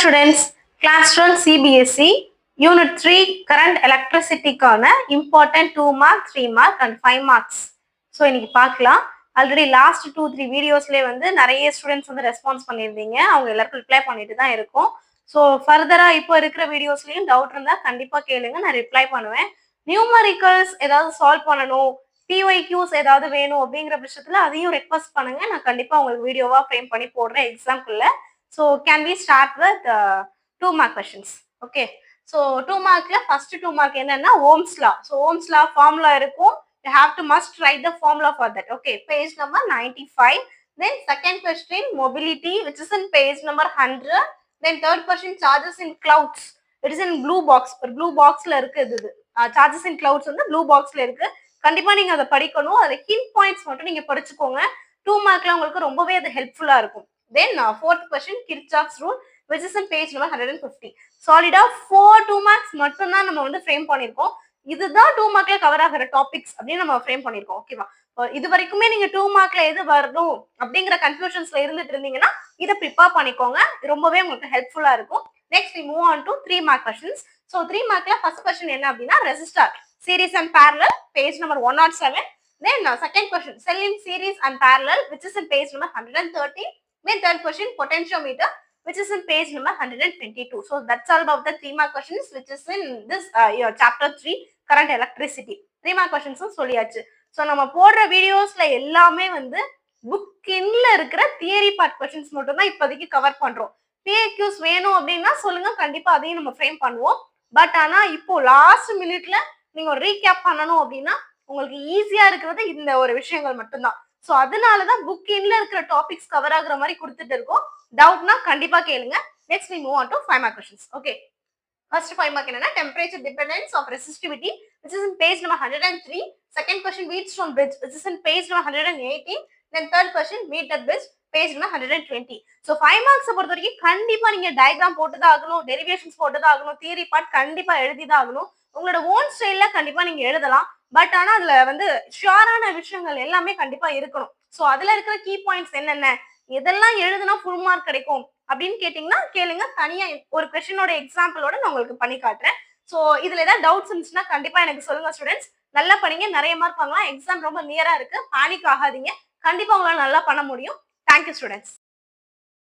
students, class 12 CBSE, Unit 3 Current Electricity important 2 mark, 3 mark and 5 marks. So, இன்னைக்கு பார்க்கலாம். Already last 2-3 வீடியோஸ்லேயே வந்து நிறைய students வந்து ரெஸ்பான்ஸ் பண்ணியிருந்தீங்க. அவங்க எல்லாருக்கும் ரிப்ளை பண்ணிட்டு தான் இருக்கும். ஸோ ஃபர்தராக இப்போ இருக்கிற வீடியோஸ்லையும் டவுட் இருந்தால் கண்டிப்பாக கேளுங்க, நான் ரிப்ளை பண்ணுவேன். நியூமரிக்கல்ஸ் ஏதாவது சால்வ் பண்ணணும், பிஒய்க்யூஸ் ஏதாவது வேணும் அப்படிங்கிற பட்சத்தில் அதையும் ரெக்வஸ்ட் பண்ணுங்க, நான் கண்டிப்பாக உங்களுக்கு வீடியோவாக ஃப்ரேம் பண்ணி போடுறேன் எக்ஸாம்பிளில். So can we start with 2 mark questions? Okay. So 2 markல first 2 mark என்னன்னா Ohm's law. So Ohm's law formula இருக்கும். You have to must write the formula for that. Okay. Page number 95. Then second question mobility, which is in page number 100. Then third question charges in clouds. It is in blue box. ஒரு blue boxல இருக்கு இது. Charges in clouds வந்து blue boxல இருக்கு. கண்டிப்பா நீங்க அதை படிக்கணும். அதுல hint points மட்டும் நீங்க படிச்சுக்கோங்க. 2 markல உங்களுக்கு ரொம்பவே அது ஹெல்ப்ஃபுல்லா இருக்கும். Then fourth question Kirchhoff's rule, which is in page number 150. Solid 2 marks மட்டும் தான் நம்ம வந்து ஃப்ரேம் பண்ணிருக்கோம். இதுதான் 2 மார்க்ல கவர் ஆகிற டாபிக்ஸ் அப்படின்னு நம்ம ஃப்ரேம் பண்ணிருக்கோம். ஓகேவா? இது வரைக்குமே நீங்க 2 மார்க்ல எது வரணும் அப்படிங்கிற கன்ஃபியூஷன்ஸ்ல இருந்துட்டு இருந்தீங்கன்னா இதை ப்ரிப்பேர் பண்ணிக்கோங்க, ரொம்பவே உங்களுக்கு ஹெல்ப்ஃபுல்லா இருக்கும். Next we move on to 3 mark questions. So 3 markல first question என்ன அப்படின்னா resistor series and parallel, page number 107. Then second question cell in series and parallel, which is in page number 130. Then third question potentiometer, which is in page number 122. So that's all about the 3 mark questions which is in this your chapter 3 current electricity. 3 mark questions சொல்லியாச்சு. So நம்ம போடுற வீடியோஸ்ல எல்லாமே வந்து book இன்ல இருக்கிற theory part questions மட்டும் தான் இப்போதைக்கு கவர் பண்றோம். பிஏக்யூஸ் வேணும் அப்படின்னா சொல்லுங்க, கண்டிப்பா அதையும் நம்ம ஃப்ரேம் பண்ணுவோம். பட் ஆனா இப்போ லாஸ்ட் மினிட்ல நீங்க ஒரு ரீகேப் பண்ணணும் அப்படின்னா உங்களுக்கு ஈஸியா இருக்கிறது இந்த ஒரு விஷயங்கள் மட்டும்தான். ஸோ அதனாலதான் புக் இன்ல இருக்கிற டாபிக்ஸ் கவர் ஆகுற மாதிரி கொடுத்துட்டு இருக்கோம். டவுட்னா கண்டிப்பா கேளுங்க. Next we move on to 5 mark questions. Okay. First 5 mark என்னன்னா temperature dependence of resistivity, which is in page number 103. Second question Wheatstone bridge, which is in page number 118. Then third question meter bridge, page number 120. So 5 marks பொறுத்த வரைக்கும் கண்டிப்பா நீங்க diagram போட்டுதான் ஆகணும், derivations போட்டுதான் ஆகணும், theory part கண்டிப்பா எழுதிதான் ஆகணும். உங்களோட ஓன் ஸ்டைல்ல கண்டிப்பா நீங்க எழுதலாம். பட் ஆனா அதுல வந்து ஷியோரான விஷயங்கள் எல்லாமே கண்டிப்பா இருக்கணும். ஸோ அதுல இருக்கிற கீ பாயிண்ட்ஸ் என்னென்ன, எதெல்லாம் எழுதுனா ஃபுல் மார்க் கிடைக்கும் அப்படின்னு கேட்டீங்கன்னா கேளுங்க. தனியா ஒரு கொஸ்டினோட எக்ஸாம்பிளோட நான் உங்களுக்கு பண்ணி காட்டுறேன். ஸோ இதுல ஏதாவது டவுட்ஸ் இருந்துச்சுன்னா கண்டிப்பா எனக்கு சொல்லுங்க ஸ்டூடெண்ட்ஸ். நல்லா பண்ணீங்க, நிறைய மார்க் வாங்கலாம். எக்ஸாம் ரொம்ப நியரா இருக்கு, பேனிக் ஆகாதீங்க. கண்டிப்பா உங்களால நல்லா பண்ண முடியும். Thank you students.